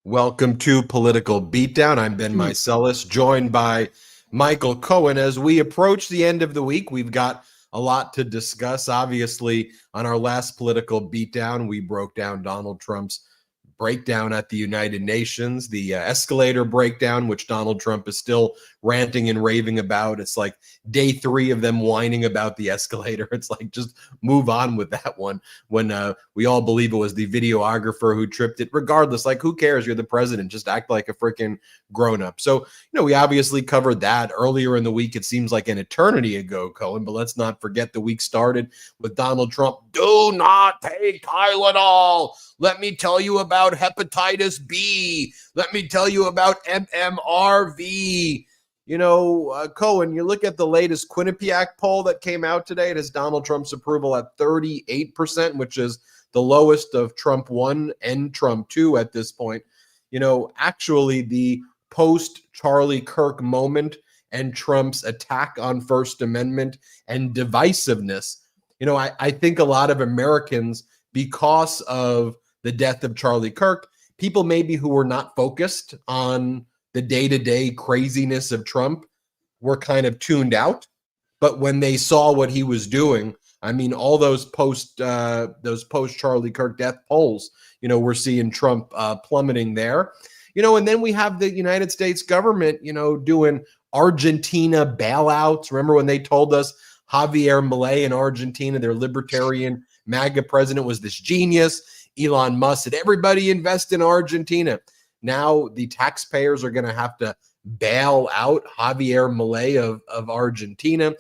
Welcome to Political Beatdown. I'm Ben Meiselas, joined by Michael Cohen. As we approach the end of the week, we've got a lot to discuss. Obviously, on our last Political Beatdown, we broke down Donald Trump's breakdown at the United Nations, the escalator breakdown, which Donald Trump is still ranting and raving about. It's like day 3 of them whining about the escalator. It's like, just move on with that one when we all believe it was the videographer who tripped it. Regardless, like, who cares? You're the president. Just act like a freaking grown-up. So, we obviously covered that earlier in the week. It seems like an eternity ago, Cohen, but let's not forget the week started with Donald Trump. Do not take Tylenol. Let me tell you about hepatitis B. Let me tell you about MMRV. Cohen, you look at the latest Quinnipiac poll that came out today. It has Donald Trump's approval at 38%, which is the lowest of Trump 1 and Trump 2 at this point. Actually, the post-Charlie Kirk moment and Trump's attack on First Amendment and divisiveness, I think a lot of Americans, because of the death of Charlie Kirk, people maybe who were not focused on the day-to-day craziness of Trump were kind of tuned out. But when they saw what he was doing, all those post-Charlie Kirk death polls, we're seeing Trump plummeting there. And then we have the United States government, doing Argentina bailouts. Remember when they told us Javier Milei in Argentina, their libertarian MAGA president, was this genius? Elon Musk said, everybody invest in Argentina. Now the taxpayers are going to have to bail out Javier Milei of Argentina.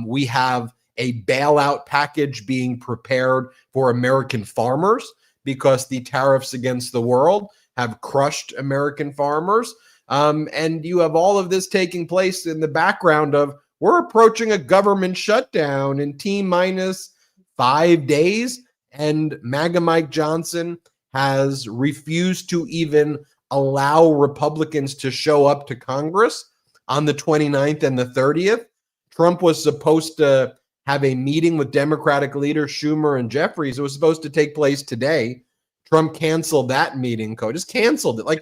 We have a bailout package being prepared for American farmers because the tariffs against the world have crushed American farmers. And you have all of this taking place in the background of, we're approaching a government shutdown in T-minus 5 days. And MAGA Mike Johnson has refused to even allow Republicans to show up to Congress on the 29th and the 30th. Trump was supposed to have a meeting with Democratic leaders Schumer and Jeffries. It was supposed to take place today. Trump canceled that meeting, just canceled it.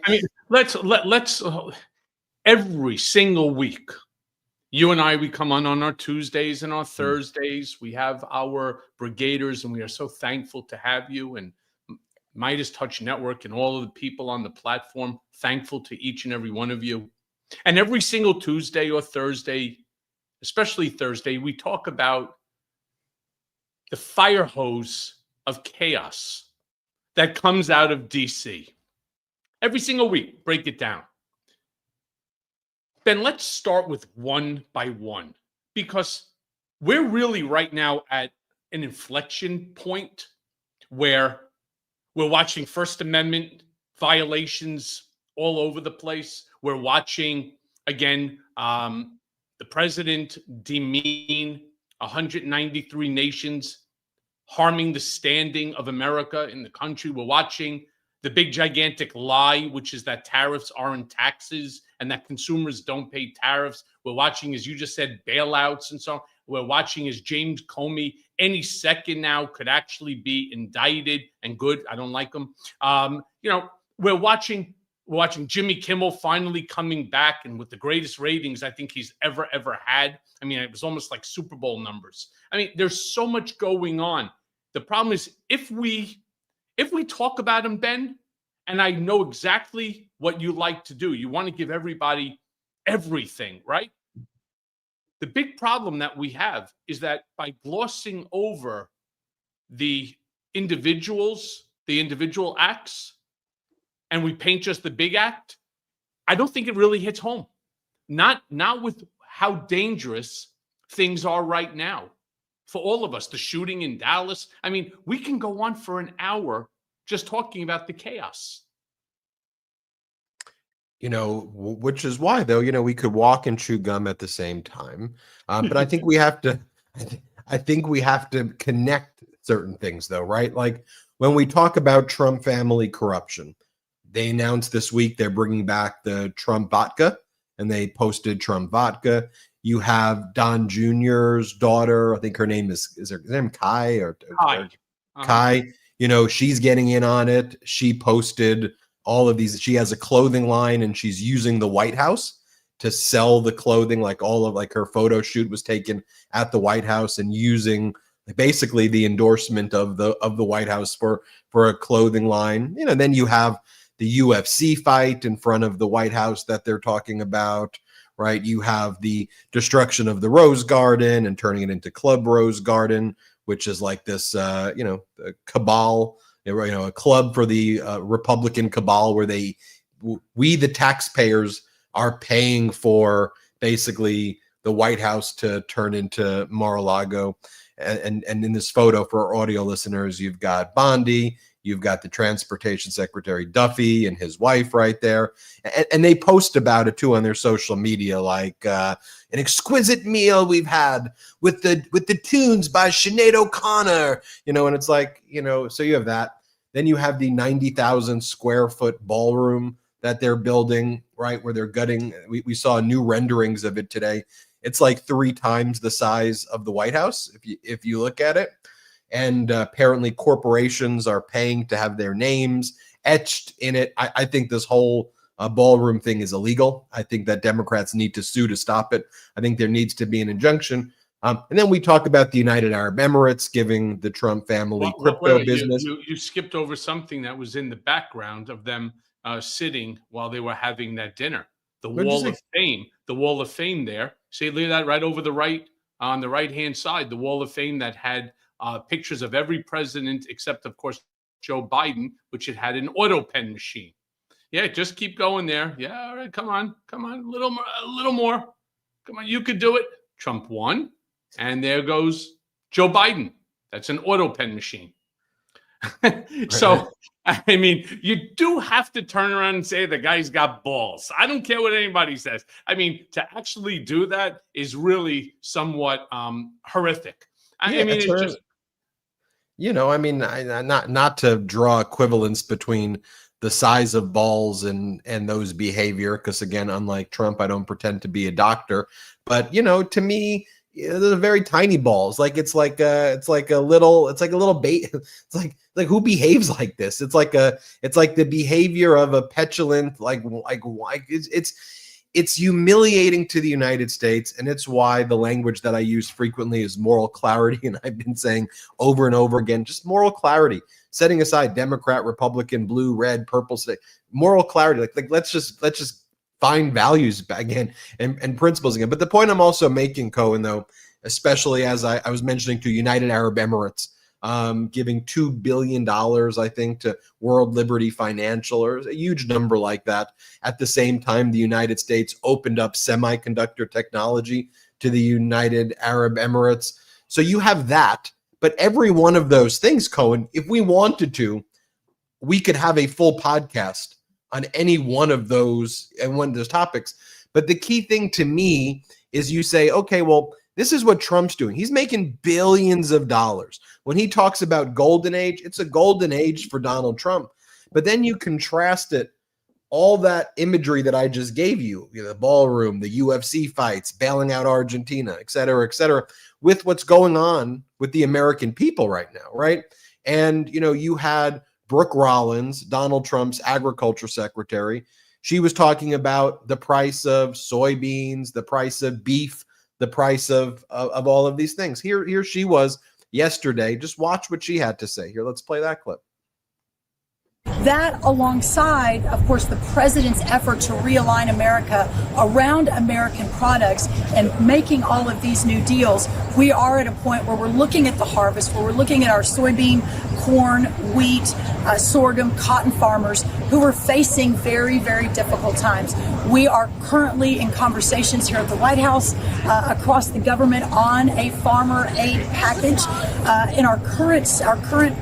Let's every single week, you and I, we come on our Tuesdays and our Thursdays. We have our brigaders, and we are so thankful to have you, and Midas Touch Network and all of the people on the platform. Thankful to each and every one of you. And every single Tuesday or Thursday, especially Thursday, we talk about the fire hose of chaos that comes out of DC. Every single week, break it down. Ben, let's start with one by one, because we're really right now at an inflection point where we're watching First Amendment violations all over the place. We're watching, again, the president demean 193 nations, harming the standing of America in the country. We're watching the big gigantic lie, which is that tariffs aren't taxes and that consumers don't pay tariffs. We're watching, as you just said, bailouts and so on. We're watching as James Comey any second now could actually be indicted, and good. I don't like him. We're watching Jimmy Kimmel finally coming back, and with the greatest ratings I think he's ever had. It was almost like Super Bowl numbers. There's so much going on. The problem is if we talk about him, Ben, and I know exactly what you like to do. You want to give everybody everything, right? The big problem that we have is that by glossing over the individual acts, and we paint just the big act, I don't think it really hits home. Not with how dangerous things are right now for all of us. The shooting in Dallas. We can go on for an hour just talking about the chaos. Which is why, though, we could walk and chew gum at the same time. But I think we have to, connect certain things, though, right? Like when we talk about Trump family corruption, they announced this week they're bringing back the Trump vodka, and they posted Trump vodka. You have Don Jr.'s daughter. I think her name is her name Kai or Kai. Kai. She's getting in on it. She posted all of these. She has a clothing line, and she's using the White House to sell the clothing. Like all of her photo shoot was taken at the White House and using basically the endorsement of the White House for a clothing line. Then you have the UFC fight in front of the White House that they're talking about, right? You have the destruction of the Rose Garden and turning it into Club Rose Garden, which is like this, a cabal, a club for the Republican cabal where we, the taxpayers, are paying for basically the White House to turn into Mar-a-Lago. And in this photo, for our audio listeners, you've got Bondi, you've got the Transportation Secretary Duffy and his wife right there. And they post about it too on their social media, like an exquisite meal we've had with the tunes by Sinead O'Connor, and it's like, so you have that. Then you have the 90,000 square foot ballroom that they're building, right, where they're gutting. We saw new renderings of it today. It's like 3 times the size of the White House, if you look at it. And apparently corporations are paying to have their names etched in it. I think this whole ballroom thing is illegal. I think that Democrats need to sue to stop it. I think there needs to be an injunction. And then we talk about the United Arab Emirates giving the Trump family crypto business. You skipped over something that was in the background of them sitting while they were having that dinner. The Wall of Fame. The Wall of Fame there. See, look at that right over the right, on the right-hand side, the Wall of Fame that had pictures of every president except, of course, Joe Biden, which it had an auto pen machine. Yeah, just keep going there. Yeah, all right, come on, a little more. Come on, you could do it. Trump won, and there goes Joe Biden. That's an auto pen machine. So, I mean, you do have to turn around and say the guy's got balls. I don't care what anybody says. I mean, to actually do that is really somewhat horrific. I mean, it's just, not to draw equivalence between the size of balls and those behavior, because again, unlike Trump, I don't pretend to be a doctor, but to me, they're very tiny balls. Like it's like a little bait. It's like who behaves like this? It's like the behavior of a petulant, it's humiliating to the United States. And it's why the language that I use frequently is moral clarity. And I've been saying over and over again, just moral clarity, setting aside Democrat, Republican, blue, red, purple, moral clarity. Like let's just find values again and principles again. But the point I'm also making, Cohen, though, especially as I was mentioning to United Arab Emirates, giving $2 billion, I think, to World Liberty Financial, or a huge number like that. At the same time, the United States opened up semiconductor technology to the United Arab Emirates. So you have that. But every one of those things, Cohen, if we wanted to, we could have a full podcast on any one of those and one of those topics. But the key thing to me is you say, okay, well, this is what Trump's doing. He's making billions of dollars. When he talks about golden age, it's a golden age for Donald Trump. But then you contrast it, all that imagery that I just gave you, the ballroom, the UFC fights, bailing out Argentina, et cetera, with what's going on with the American people right now, right? And, you had Brooke Rollins, Donald Trump's agriculture secretary. She was talking about the price of soybeans, the price of beef, the price of all of these things. Here she was yesterday. Just watch what she had to say. Here, let's play that clip. That alongside, of course, the president's effort to realign America around American products and making all of these new deals, we are at a point where we're looking at the harvest, where we're looking at our soybean, corn, wheat, sorghum, cotton farmers who are facing very, very difficult times. We are currently in conversations here at the White House, across the government, on a farmer aid package. In our current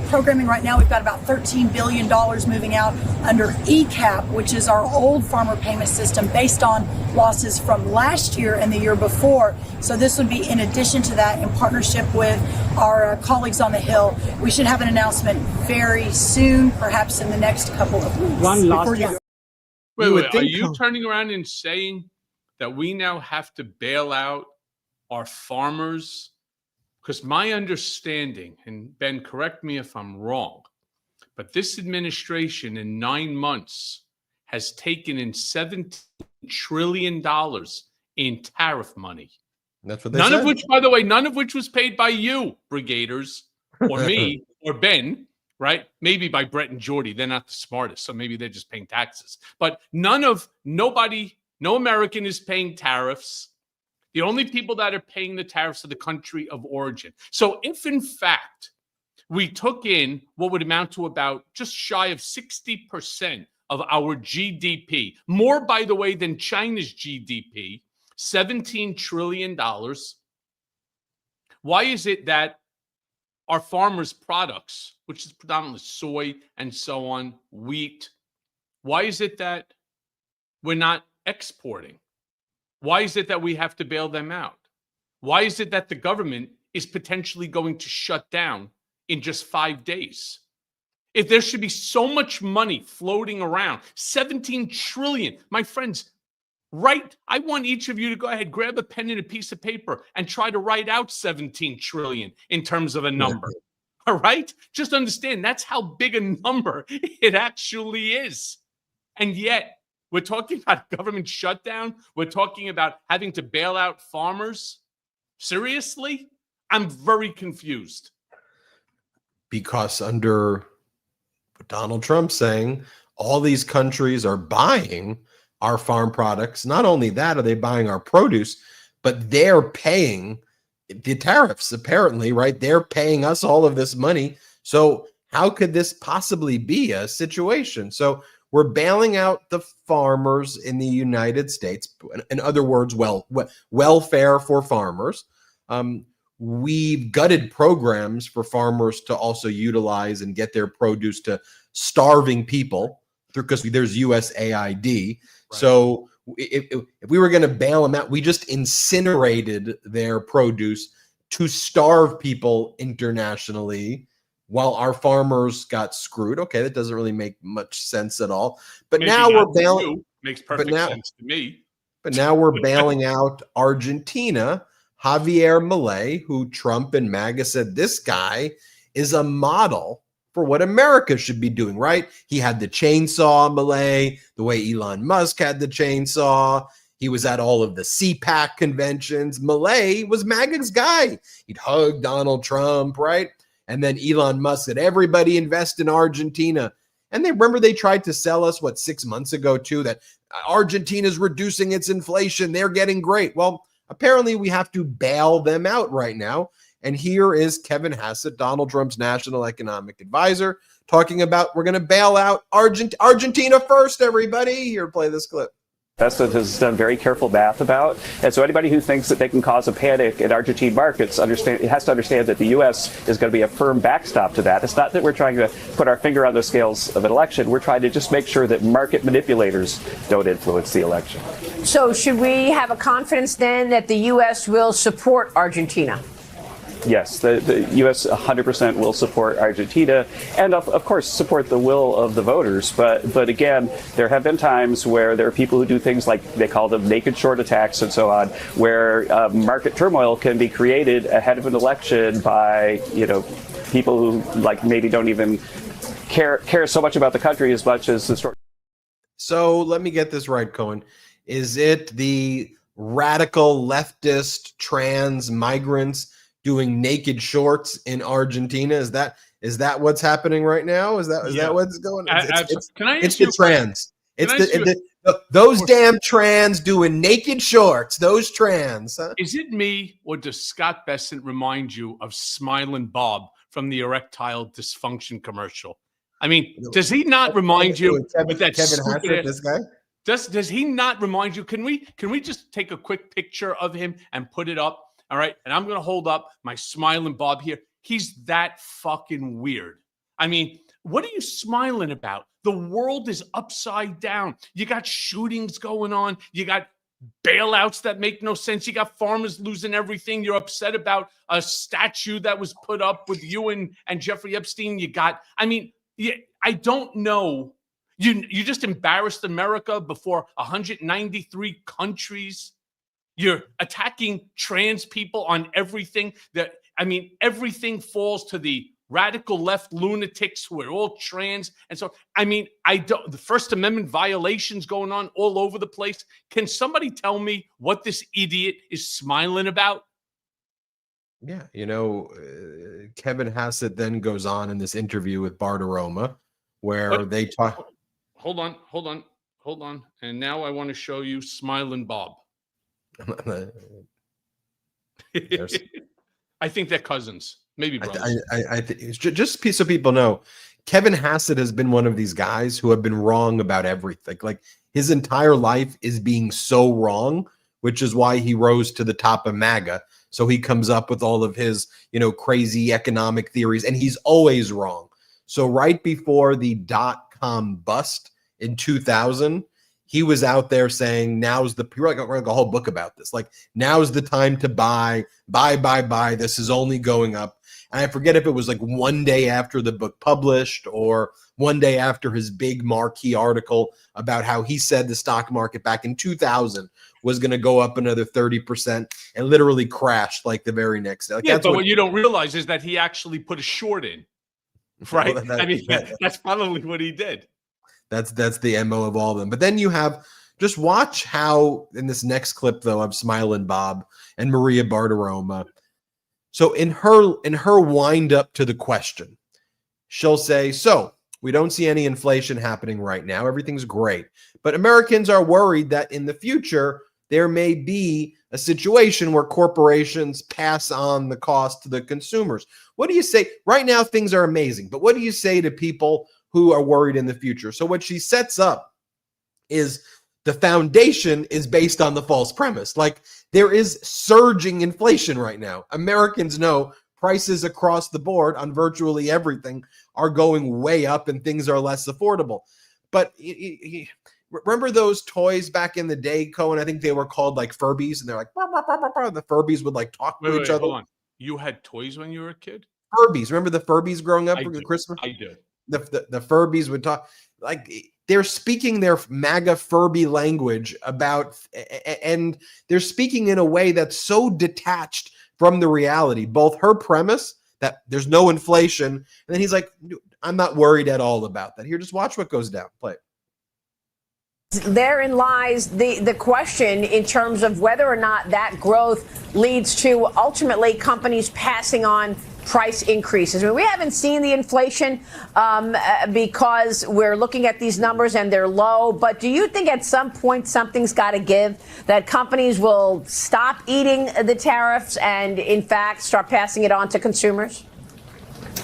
programming right now, we've got about $13 billion moving out under ECAP, which is our old farmer payment system based on losses from last year and the year before. So this would be in addition to that, in partnership with our colleagues on the Hill. We should have an announcement very soon, perhaps in the next couple of weeks. One last Wait, are you turning around and saying that we now have to bail out our farmers? Because my understanding, and Ben, correct me if I'm wrong, But this administration in 9 months has taken in $17 trillion in tariff money. That's what they None said. of which, by the way, none of which was paid by you, Brigaders, or me, or Ben, right? Maybe by Brett and Jordy. They're not the smartest, so maybe they're just paying taxes. But no American is paying tariffs. The only people that are paying the tariffs are the country of origin. So if, in fact, we took in what would amount to about just shy of 60% of our GDP, more, by the way, than China's GDP, $17 trillion. Why is it that our farmers' products, which is predominantly soy and so on, wheat, why is it that we're not exporting? Why is it that we have to bail them out? Why is it that the government is potentially going to shut down in just 5 days? If there should be so much money floating around, 17 trillion, my friends, I want each of you to go ahead, grab a pen and a piece of paper and try to write out 17 trillion in terms of a number. All right? Just understand that's how big a number it actually is. And yet, we're talking about government shutdown. We're talking about having to bail out farmers. Seriously? I'm very confused. Because under Donald Trump saying all these countries are buying our farm products. Not only that are they buying our produce, but they're paying the tariffs, apparently, right? They're paying us all of this money. So how could this possibly be a situation? So we're bailing out the farmers in the United States. In other words, welfare for farmers. We've gutted programs for farmers to also utilize and get their produce to starving people because there's USAID. Right. So if we were going to bail them out, we just incinerated their produce to starve people internationally while our farmers got screwed. Okay, that doesn't really make much sense at all. But maybe now we're bailing. Makes perfect sense to me. But now we're bailing out Argentina. Javier Milei, who Trump and MAGA said this guy is a model for what America should be doing, right? He had the chainsaw, Milei, the way Elon Musk had the chainsaw. He was at all of the CPAC conventions. Milei was MAGA's guy. He'd hug Donald Trump, right? And then Elon Musk said, everybody invest in Argentina. And they tried to sell us, 6 months ago, too, that Argentina's reducing its inflation. They're getting great. Well, apparently we have to bail them out right now. And here is Kevin Hegseth, Donald Trump's national economic advisor, talking about we're going to bail out Argentina first, everybody. Here, play this clip. Hegseth has done very careful math about. And so anybody who thinks that they can cause a panic in Argentine markets has to understand that the U.S. is going to be a firm backstop to that. It's not that we're trying to put our finger on the scales of an election. We're trying to just make sure that market manipulators don't influence the election. So should we have a confidence then that the U.S. will support Argentina? Yes, the U.S. 100% will support Argentina and, of course, support the will of the voters. But again, there have been times where there are people who do things like they call them naked short attacks and so on, where market turmoil can be created ahead of an election by, people who maybe don't even care so much about the country as much as the story. So let me get this right, Cohen. Is it the radical leftist trans migrants doing naked shorts in Argentina? Is that what's happening right now? Is that what's going on? It's the trans. Those damn trans doing naked shorts. Those trans. Huh? Is it me, or does Scott Bessent remind you of Smiling Bob from the erectile dysfunction commercial? I mean, does he not remind you with that Kevin Hegseth, this guy? Does he not remind you? Can we just take a quick picture of him and put it up? All right. And I'm going to hold up my Smiling Bob here. He's that fucking weird. I mean, what are you smiling about? The world is upside down. You got shootings going on. You got bailouts that make no sense. You got farmers losing everything. You're upset about a statue that was put up with you and Jeffrey Epstein. I don't know. You just embarrassed America before 193 countries. You're attacking trans people on everything. Everything falls to the radical left lunatics who are all trans. And so, I mean, the First Amendment violations going on all over the place. Can somebody tell me what this idiot is smiling about? Yeah, Kevin Hassett then goes on in this interview with Bartiromo where they talk. Hold on. And now I want to show you Smiling Bob. I think they're cousins, maybe brothers. I think just so people know, Kevin Hassett has been one of these guys who have been wrong about everything. Like his entire life is being so wrong, which is why he rose to the top of MAGA. So he comes up with all of his, crazy economic theories, and he's always wrong. So right before the .com bust in 2000, he was out there saying, we're like a whole book about this. Like, now's the time to buy. This is only going up. And I forget if it was like one day after the book published or one day after his big marquee article about how he said the stock market back in 2000 was going to go up another 30% and literally crashed like the very next day. Like, yeah, but what you don't realize is that he actually put a short in, right? Well, that's probably what he did. That's the MO of all of them. But then you have, just watch how in this next clip though of Smiling Bob and Maria Bartiromo. So in her wind up to the question, she'll say, so we don't see any inflation happening right now. Everything's great. But Americans are worried that in the future, there may be a situation where corporations pass on the cost to the consumers. What do you say? Right now, things are amazing. But what do you say to people who are worried in the future? So what she sets up is the foundation is based on the false premise. Like, there is surging inflation right now. Americans know prices across the board on virtually everything are going way up and things are less affordable. But remember those toys back in the day, Cohen? I think they were called like Furbies, and they're like, bah, bah, bah, bah, bah. The Furbies would like talk to each other. Hold on. You had toys when you were a kid? Furbies. Remember the Furbies growing up for Christmas? I do. The Furbies would talk, like they're speaking their MAGA Furby language about, and they're speaking in a way that's so detached from the reality. Both her premise that there's no inflation, and then he's like, I'm not worried at all about that. Here, just watch what goes down. Play it. Therein lies the question in terms of whether or not that growth leads to ultimately companies passing on price increases. I mean, we haven't seen the inflation because we're looking at these numbers and they're low. But do you think at some point something's got to give, that companies will stop eating the tariffs and, in fact, start passing it on to consumers?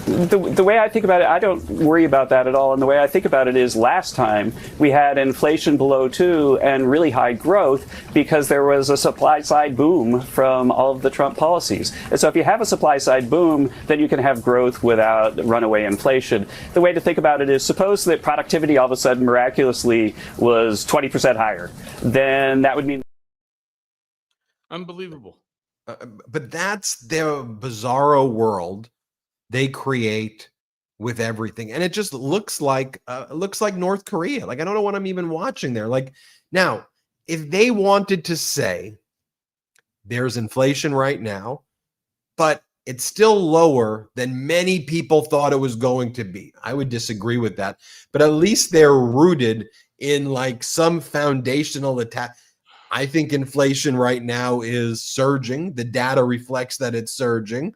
The way I think about it, I don't worry about that at all. And the way I think about it is, last time we had inflation below 2 and really high growth because there was a supply side boom from all of the Trump policies. And so if you have a supply side boom, then you can have growth without runaway inflation. The way to think about it is, suppose that productivity all of a sudden miraculously was 20% higher. Then that would mean unbelievable. But that's their bizarro world they create with everything, and it just looks like North Korea. Like, I don't know what I'm even watching there. Like, now, if they wanted to say there's inflation right now, but it's still lower than many people thought it was going to be, I would disagree with that. But at least they're rooted in like some foundational attack. I think inflation right now is surging. The data reflects that it's surging.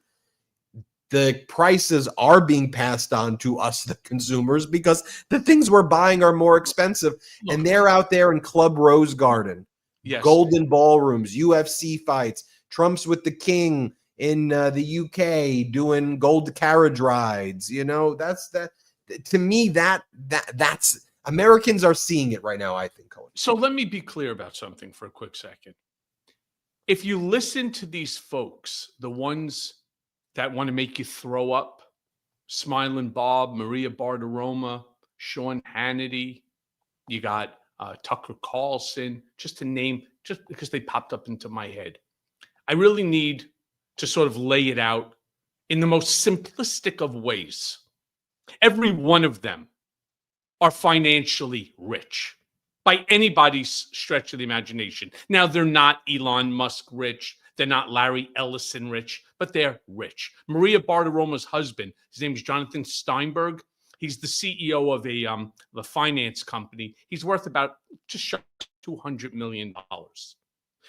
The prices are being passed on to us, the consumers, because the things we're buying are more expensive. Look, and they're out there in Club Rose Garden, yes, golden ballrooms, UFC fights, Trump's with the king in the UK doing gold carriage rides. That's that. To me, that's Americans are seeing it right now, I think, Cohen. So let me be clear about something for a quick second. If you listen to these folks, the ones that want to make you throw up, Smiling Bob, Maria Bartiromo, Sean Hannity, you got Tucker Carlson, just to name, just because they popped up into my head. I really need to sort of lay it out in the most simplistic of ways. Every one of them are financially rich by anybody's stretch of the imagination. Now, they're not Elon Musk rich. They're not Larry Ellison rich, but they're rich. Maria Bartiromo's husband, his name is Jonathan Steinberg. He's the CEO of the finance company. He's worth about just shy of $200 million.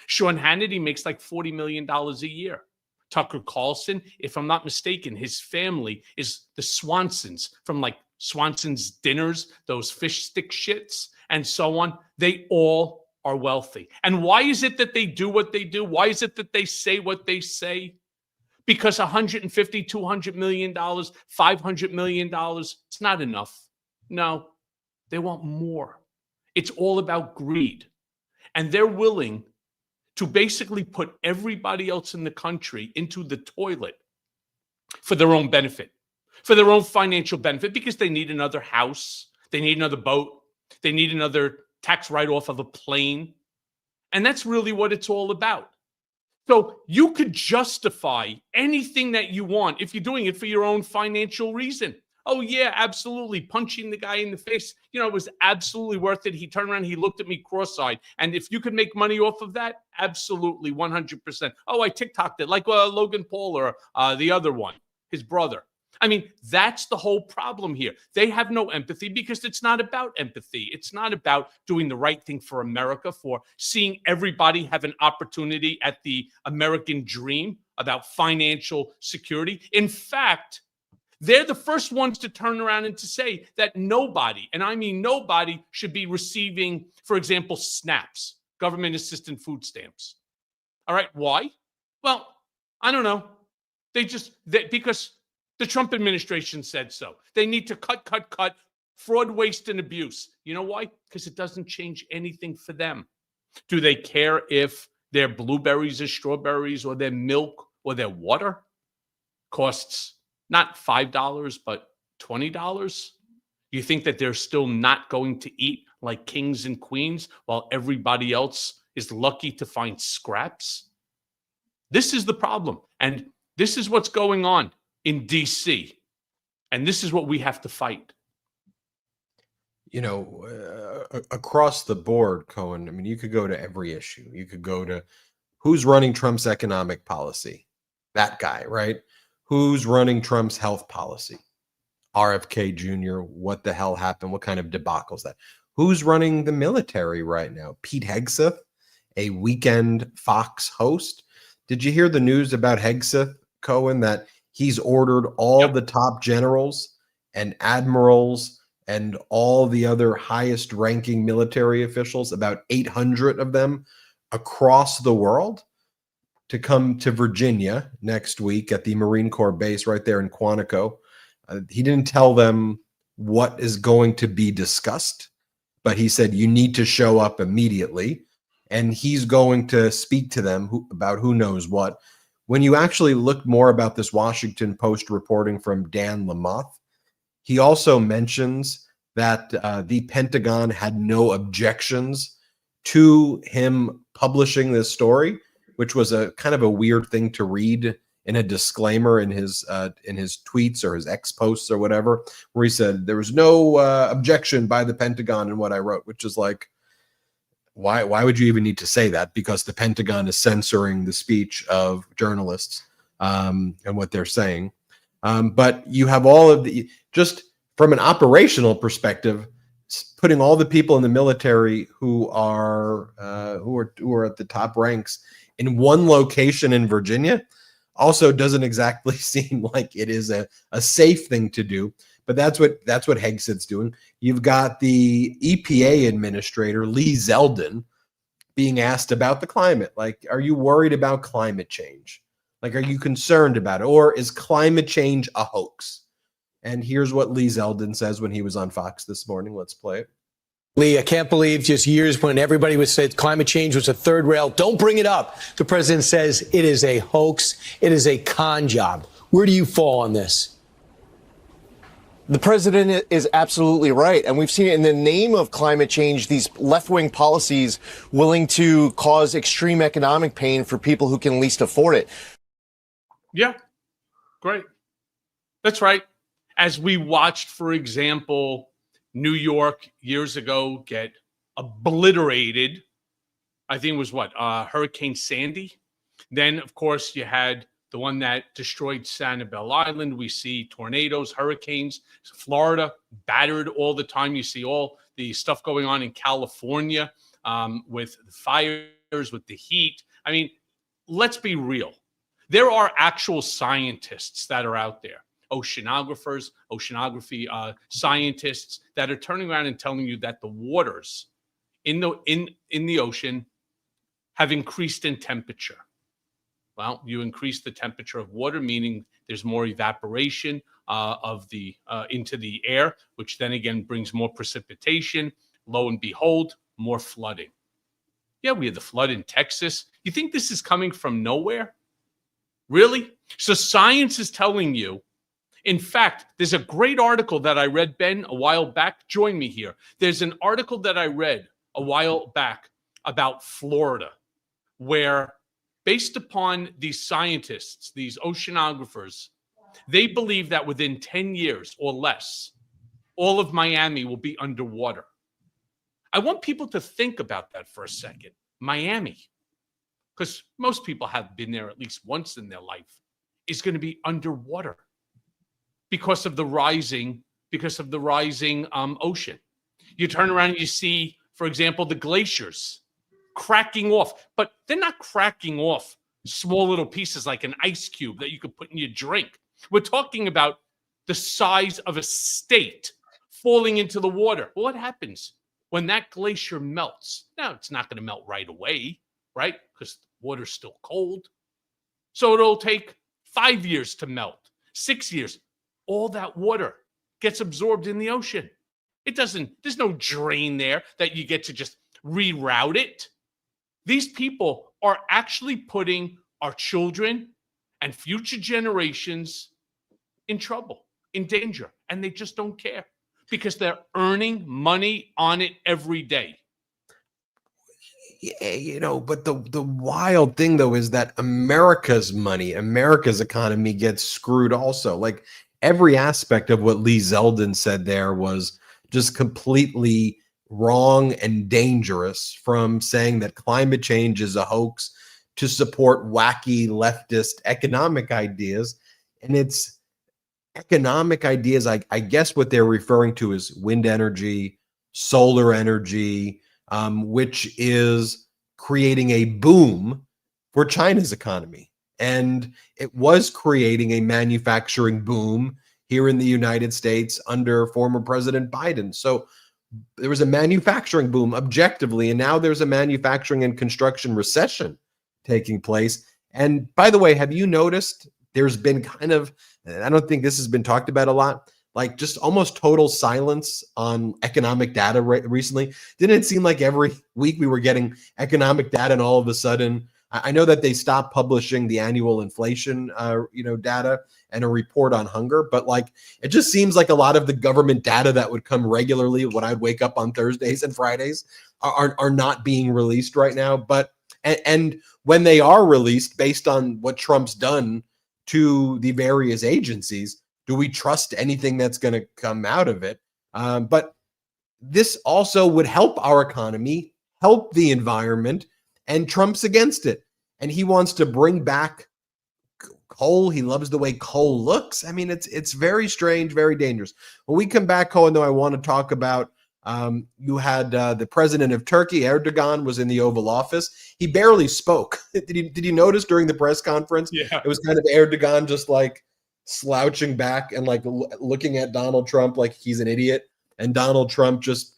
Sean Hannity makes like $40 million a year. Tucker Carlson, if I'm not mistaken, his family is the Swansons from like Swanson's Dinners, those fish stick shits and so on. They all are wealthy. And why is it that they do what they do? Why is it that they say what they say? Because $150, $200 million, $500 million, it's not enough. No, they want more. It's all about greed. And they're willing to basically put everybody else in the country into the toilet for their own benefit, for their own financial benefit, because they need another house, they need another boat, they need another tax write-off of a plane. And that's really what it's all about. So you could justify anything that you want if you're doing it for your own financial reason. Oh, yeah, absolutely. Punching the guy in the face, it was absolutely worth it. He turned around, he looked at me cross-eyed. And if you could make money off of that, absolutely, 100%. Oh, I TikToked it like Logan Paul or the other one, his brother. I mean, that's the whole problem here. They have no empathy because it's not about empathy. It's not about doing the right thing for America, for seeing everybody have an opportunity at the American dream, about financial security. In fact, they're the first ones to turn around and to say that nobody, and I mean nobody, should be receiving, for example, SNAPs, government assistance food stamps. All right, why? Well, I don't know. Because the Trump administration said so. They need to cut, fraud, waste, and abuse. You know why? Because it doesn't change anything for them. Do they care if their blueberries or strawberries or their milk or their water costs not $5, but $20? You think that they're still not going to eat like kings and queens while everybody else is lucky to find scraps? This is the problem. And this is what's going on in D.C. And this is what we have to fight. Across the board, Cohen, I mean, you could go to every issue. You could go to who's running Trump's economic policy? That guy, right? Who's running Trump's health policy? RFK Jr., what the hell happened? What kind of debacle is that? Who's running the military right now? Pete Hegseth, a weekend Fox host. Did you hear the news about Hegseth, Cohen, that he's ordered all the top generals and admirals and all the other highest ranking military officials, about 800 of them across the world, to come to Virginia next week at the Marine Corps base right there in Quantico. He didn't tell them what is going to be discussed, but he said you need to show up immediately, and he's going to speak to them about who knows what. When you actually look more about this Washington Post reporting from Dan Lamothe, he also mentions that the Pentagon had no objections to him publishing this story, which was a kind of a weird thing to read in a disclaimer in his tweets or his X posts or whatever, where he said there was no objection by the Pentagon in what I wrote, which is like, why would you even need to say that? Because the Pentagon is censoring the speech of journalists and what they're saying. But you have all of the, just from an operational perspective, putting all the people in the military who are at the top ranks in one location in Virginia also doesn't exactly seem like it is a safe thing to do. But that's what Hegseth's doing. You've got the EPA administrator, Lee Zeldin, being asked about the climate. Like, are you worried about climate change? Like, are you concerned about it? Or is climate change a hoax? And here's what Lee Zeldin says when he was on Fox this morning. Let's play it. Lee, I can't believe just years when everybody would say climate change was a third rail. Don't bring it up. The president says it is a hoax. It is a con job. Where do you fall on this? The president is absolutely right. And we've seen it in the name of climate change, these left-wing policies willing to cause extreme economic pain for people who can least afford it. Yeah, great. That's right. As we watched, for example, New York years ago get obliterated. I think it was Hurricane Sandy. Then, of course, you had the one that destroyed Sanibel Island. We see tornadoes, hurricanes, Florida battered all the time. You see all the stuff going on in California with the fires, with the heat. I mean, let's be real. There are actual scientists that are out there, oceanographers, oceanography scientists that are turning around and telling you that the waters in the ocean have increased in temperature. Well, you increase the temperature of water, meaning there's more evaporation into the air, which then again brings more precipitation. Lo and behold, more flooding. Yeah, we had the flood in Texas. You think this is coming from nowhere? Really? So science is telling you. In fact, there's a great article that I read, Ben, a while back. Join me here. There's an article that I read a while back about Florida, where based upon these scientists, these oceanographers, they believe that within 10 years or less, all of Miami will be underwater. I want people to think about that for a second. Miami, because most people have been there at least once in their life, is going to be underwater because of the rising ocean. You turn around and you see, for example, the glaciers cracking off, but they're not cracking off small little pieces like an ice cube that you could put in your drink. We're talking about the size of a state falling into the water. Well, what happens when that glacier melts? Now, it's not going to melt right away, right? Because the water's still cold. So it'll take 5 years to melt, 6 years. All that water gets absorbed in the ocean. There's no drain there that you get to just reroute it. These people are actually putting our children and future generations in trouble, in danger, and they just don't care because they're earning money on it every day. Yeah, but the wild thing, though, is that America's money, America's economy gets screwed also. Like every aspect of what Lee Zeldin said there was just completely wrong and dangerous, from saying that climate change is a hoax to support wacky leftist economic ideas. And it's economic ideas. I guess what they're referring to is wind energy, solar energy, which is creating a boom for China's economy. And it was creating a manufacturing boom here in the United States under former President Biden. So there was a manufacturing boom objectively, and now there's a manufacturing and construction recession taking place. And by the way, have you noticed there's been kind of, I don't think this has been talked about a lot, like just almost total silence on economic data recently? Didn't it seem like every week we were getting economic data and all of a sudden, I know that they stopped publishing the annual inflation, data and a report on hunger, but like it just seems like a lot of the government data that would come regularly when I'd wake up on Thursdays and Fridays are not being released right now. But and when they are released, based on what Trump's done to the various agencies, do we trust anything that's going to come out of it? But this also would help our economy, help the environment, and Trump's against it. And he wants to bring back coal. He loves the way coal looks. I mean, it's very strange, very dangerous. When we come back, Cohen, though, I want to talk about you had the president of Turkey, Erdogan, was in the Oval Office. He barely spoke. Did you notice during the press conference? Yeah. It was kind of Erdogan just like slouching back and like looking at Donald Trump like he's an idiot, and Donald Trump just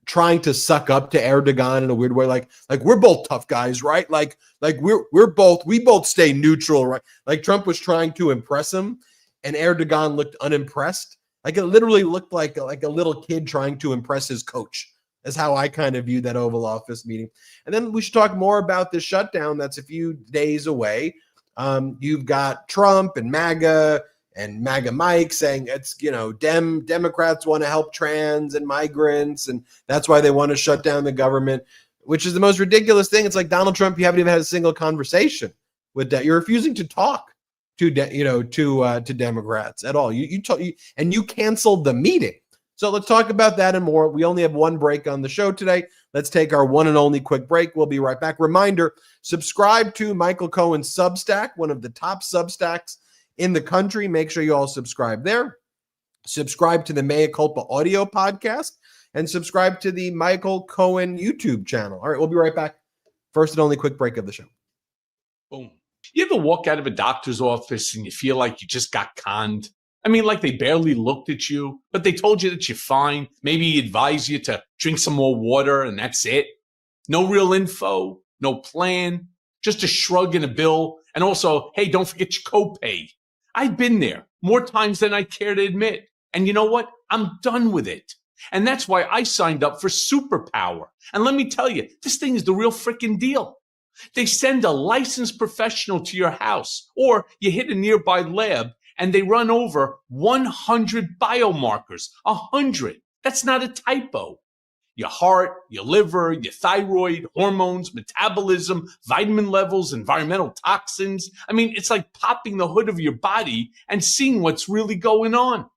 trying to suck up to Erdogan in a weird way, like we're both tough guys, right? Like we both stay neutral, right? Like Trump was trying to impress him, and Erdogan looked unimpressed. Like it literally looked like a little kid trying to impress his coach. That's how I kind of view that Oval Office meeting. And then we should talk more about the shutdown that's a few days away. You've got Trump and MAGA Mike saying it's, Democrats want to help trans and migrants, and that's why they want to shut down the government, which is the most ridiculous thing. It's like, Donald Trump, you haven't even had a single conversation with that. You're refusing to talk to Democrats at all. You canceled the meeting. So let's talk about that and more. We only have one break on the show today. Let's take our one and only quick break. We'll be right back. Reminder, subscribe to Michael Cohen's Substack, one of the top Substacks in the country. Make sure you all subscribe there. Subscribe to the Mea Culpa audio podcast and subscribe to the Michael Cohen YouTube channel. All right, we'll be right back. First and only quick break of the show. Boom. You ever walk out of a doctor's office and you feel like you just got conned? I mean, like they barely looked at you, but they told you that you're fine. Maybe advise you to drink some more water and that's it. No real info, no plan, just a shrug and a bill. And also, hey, don't forget your copay. I've been there more times than I care to admit. And you know what? I'm done with it. And that's why I signed up for Superpower. And let me tell you, this thing is the real freaking deal. They send a licensed professional to your house, or you hit a nearby lab and they run over 100 biomarkers. 100. That's not a typo. Your heart, your liver, your thyroid, hormones, metabolism, vitamin levels, environmental toxins. I mean, it's like popping the hood of your body and seeing what's really going on.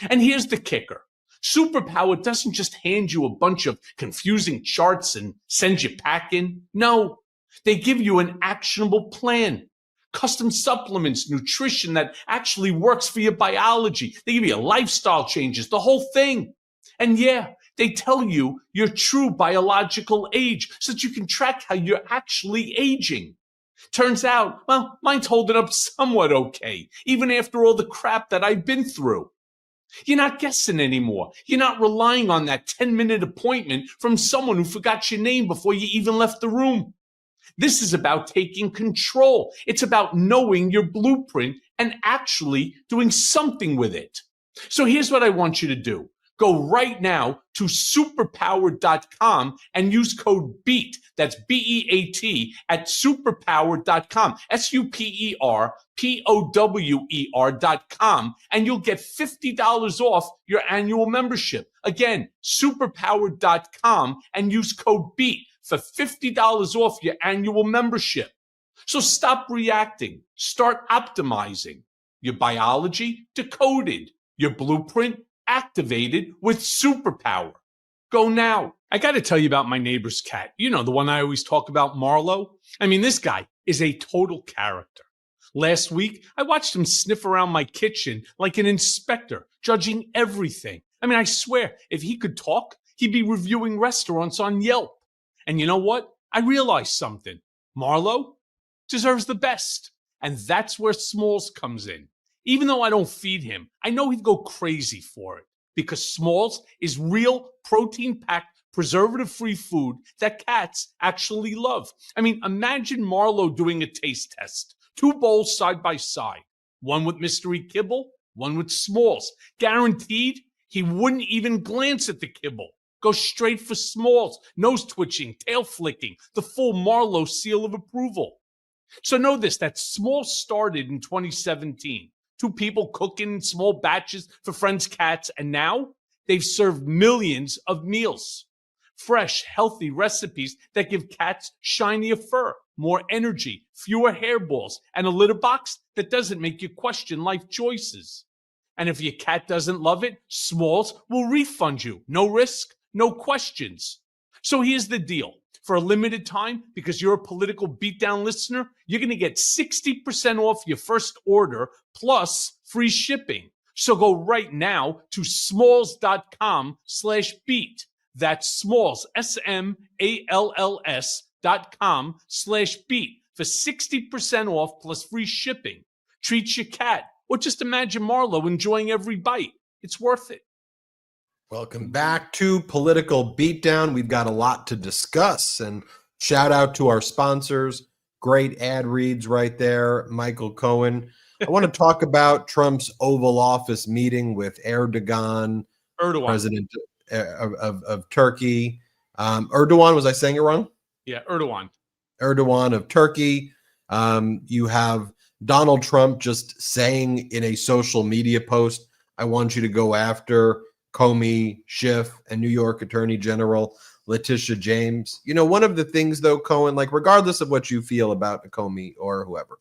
And here's the kicker. Superpower doesn't just hand you a bunch of confusing charts and send you packing. No, they give you an actionable plan. Custom supplements, nutrition that actually works for your biology. They give you lifestyle changes, the whole thing. And yeah, they tell you your true biological age so that you can track how you're actually aging. Turns out, well, mine's holding up somewhat okay, even after all the crap that I've been through. You're not guessing anymore. You're not relying on that 10-minute appointment from someone who forgot your name before you even left the room. This is about taking control. It's about knowing your blueprint and actually doing something with it. So here's what I want you to do. Go right now to superpower.com and use code BEAT. That's BEAT at superpower.com. SUPERPOWER.com. And you'll get $50 off your annual membership. Again, superpower.com and use code BEAT for $50 off your annual membership. So stop reacting. Start optimizing. Your biology decoded. Your blueprint activated with Superpower. Go now. I got to tell you about my neighbor's cat. You know, the one I always talk about, Marlo. I mean, this guy is a total character. Last week, I watched him sniff around my kitchen like an inspector, judging everything. I mean, I swear, if he could talk, he'd be reviewing restaurants on Yelp. And you know what? I realized something. Marlo deserves the best. And that's where Smalls comes in. Even though I don't feed him, I know he'd go crazy for it because Smalls is real protein-packed, preservative-free food that cats actually love. I mean, imagine Marlo doing a taste test. 2 bowls side by side. One with mystery kibble, one with Smalls. Guaranteed, he wouldn't even glance at the kibble. Go straight for Smalls. Nose twitching, tail flicking, the full Marlo seal of approval. So know this, that Smalls started in 2017. 2 people cooking in small batches for friends' cats, and now they've served millions of meals. Fresh, healthy recipes that give cats shinier fur, more energy, fewer hairballs, and a litter box that doesn't make you question life choices. And if your cat doesn't love it, Smalls will refund you. No risk, no questions. So here's the deal. For a limited time, because you're a Political Beatdown listener, you're going to get 60% off your first order plus free shipping. So go right now to smalls.com/beat. That's Smalls, SMALLS.com/beat for 60% off plus free shipping. Treat your cat, or just imagine Marlo enjoying every bite. It's worth it. Welcome back to Political Beatdown. We've got a lot to discuss, and shout out to our sponsors. Great ad reads right there, Michael Cohen. I want to talk about Trump's Oval Office meeting with Erdogan. President of Turkey. Erdogan, was I saying it wrong? Yeah, Erdogan. Erdogan of Turkey. You have Donald Trump just saying in a social media post, I want you to go after Comey, Schiff, and New York Attorney General Letitia James. You know, one of the things, though, Cohen, like regardless of what you feel about Comey or whoever,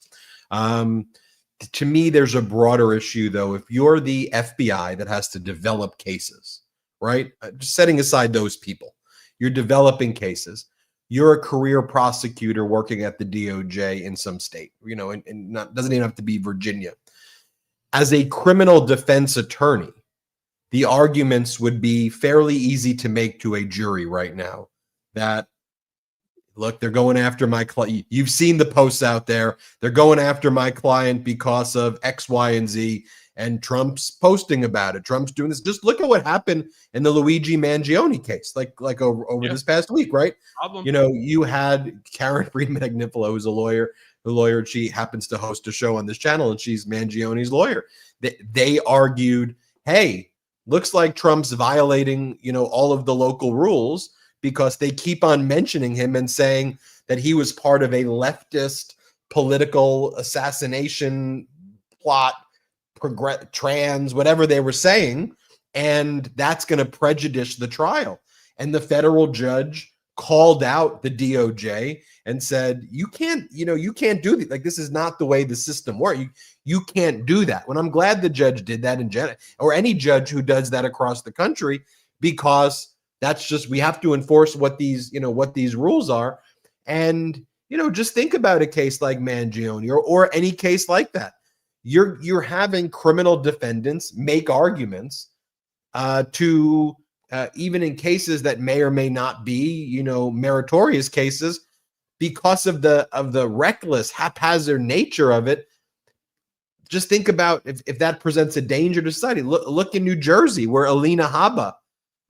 to me, there's a broader issue, though. If you're the FBI that has to develop cases, right? Just setting aside those people. You're developing cases. You're a career prosecutor working at the DOJ in some state, and not, doesn't even have to be Virginia. As a criminal defense attorney, the arguments would be fairly easy to make to a jury right now that, look, they're going after my client. You've seen the posts out there. They're going after my client because of X, Y, and Z. And Trump's posting about it. Trump's doing this. Just look at what happened in the Luigi Mangione case, like over this past week, right? Problem. You had Karen Friedman-Agnifilo, who's a lawyer. The lawyer, she happens to host a show on this channel, and she's Mangione's lawyer. They argued, hey, looks like Trump's violating, all of the local rules, because they keep on mentioning him and saying that he was part of a leftist political assassination plot, trans, whatever they were saying, and that's going to prejudice the trial. And the federal judge called out the DOJ and said, you can't do this. Like, this is not the way the system works. You can't do that. When I'm glad the judge did that or any judge who does that across the country, because that's just, we have to enforce what these rules are. And, just think about a case like Mangione or any case like that. You're having criminal defendants make arguments to even in cases that may or may not be, meritorious cases, because of the reckless, haphazard nature of it. Just think about if that presents a danger to society. Look in New Jersey, where Alina Habba,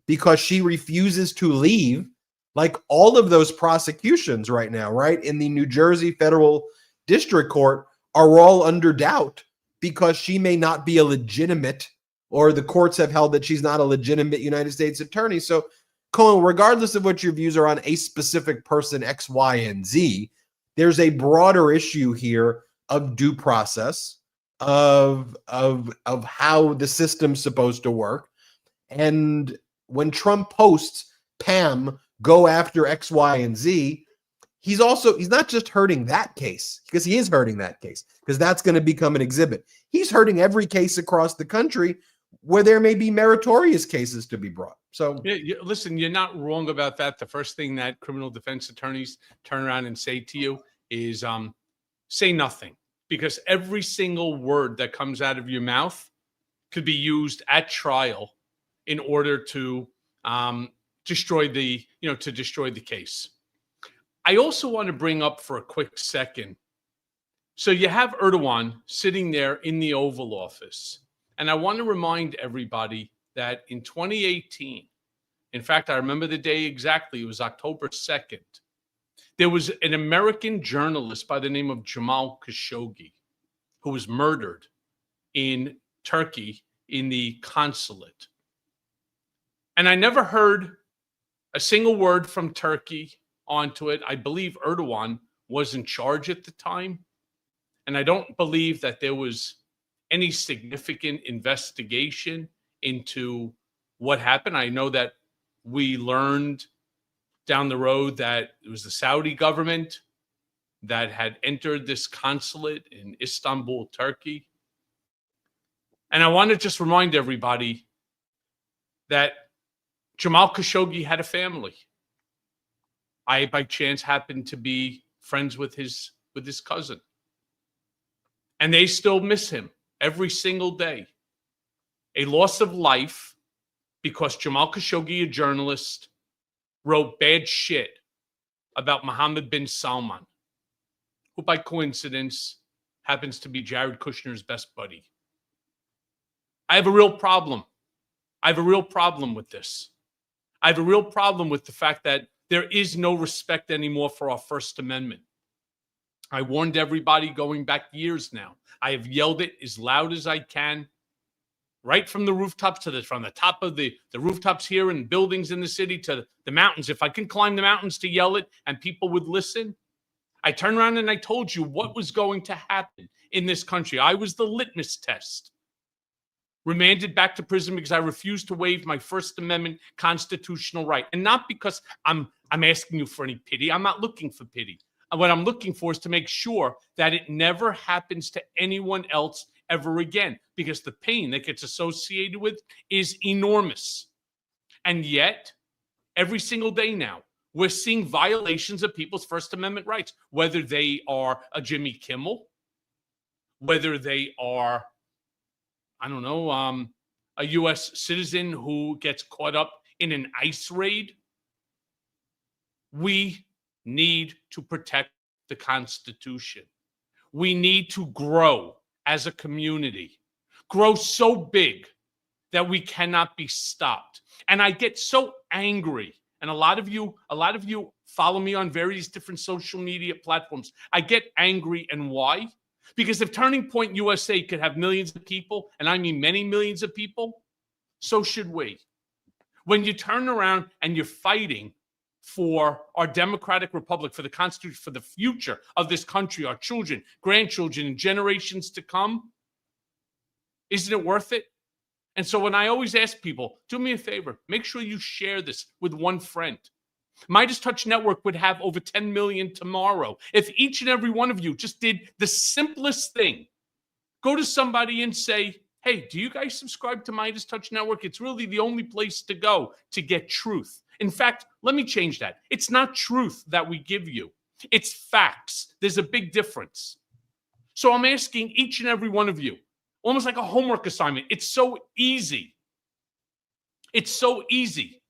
because she refuses to leave, like all of those prosecutions right now, right, in the New Jersey Federal District Court, are all under doubt because she may not be a legitimate, or the courts have held that she's not a legitimate United States attorney. So, Cohen, regardless of what your views are on a specific person, X, Y, and Z, there's a broader issue here of due process, of how the system's supposed to work. And when Trump posts, Pam, go after X, Y, and Z, he's not just hurting that case, because he is hurting that case, because that's going to become an exhibit. He's hurting every case across the country where there may be meritorious cases to be brought. So listen, you're not wrong about that. The first thing that criminal defense attorneys turn around and say to you is say nothing, because every single word that comes out of your mouth could be used at trial in order to destroy the case. I also want to bring up for a quick second. So you have Erdogan sitting there in the Oval Office. And I want to remind everybody that in 2018, in fact, I remember the day exactly, it was October 2nd, there was an American journalist by the name of Jamal Khashoggi who was murdered in Turkey in the consulate. And I never heard a single word from Turkey onto it. I believe Erdogan was in charge at the time. And I don't believe that there was any significant investigation into what happened. I know that we learned down the road that it was the Saudi government that had entered this consulate in Istanbul, Turkey. And I want to just remind everybody that Jamal Khashoggi had a family. I, by chance, happened to be friends with his cousin. And they still miss him every single day. A loss of life because Jamal Khashoggi, a journalist, wrote bad shit about Mohammed bin Salman, who by coincidence happens to be Jared Kushner's best buddy. I have a real problem. I have a real problem with this. I have a real problem with the fact that there is no respect anymore for our First Amendment. I warned everybody going back years now. I have yelled it as loud as I can, right from the rooftops from the top of the rooftops here in buildings in the city to the mountains. If I can climb the mountains to yell it and people would listen, I turned around and I told you what was going to happen in this country. I was the litmus test. Remanded back to prison because I refused to waive my First Amendment constitutional right. And not because I'm asking you for any pity. I'm not looking for pity. What I'm looking for is to make sure that it never happens to anyone else ever again, because the pain that gets associated with is enormous. And yet, every single day now, we're seeing violations of people's First Amendment rights, whether they are a Jimmy Kimmel, whether they are, I don't know, a U.S. citizen who gets caught up in an ICE raid. We need to protect the Constitution. We need to grow as a community, grow so big that we cannot be stopped. And I get so angry. And a lot of you follow me on various different social media platforms. I get angry, and why? Because if Turning Point USA could have millions of people, and I mean many millions of people, so should we. When you turn around and you're fighting for our democratic republic, for the Constitution, for the future of this country, our children, grandchildren, and generations to come, isn't it worth it? And so when I always ask people, do me a favor, make sure you share this with one friend. Midas Touch Network would have over 10 million tomorrow if each and every one of you just did the simplest thing. Go to somebody and say, hey, do you guys subscribe to Midas Touch Network? It's really the only place to go to get truth. In fact, let me change that. It's not truth that we give you. It's facts. There's a big difference. So I'm asking each and every one of you, almost like a homework assignment. It's so easy. It's so easy.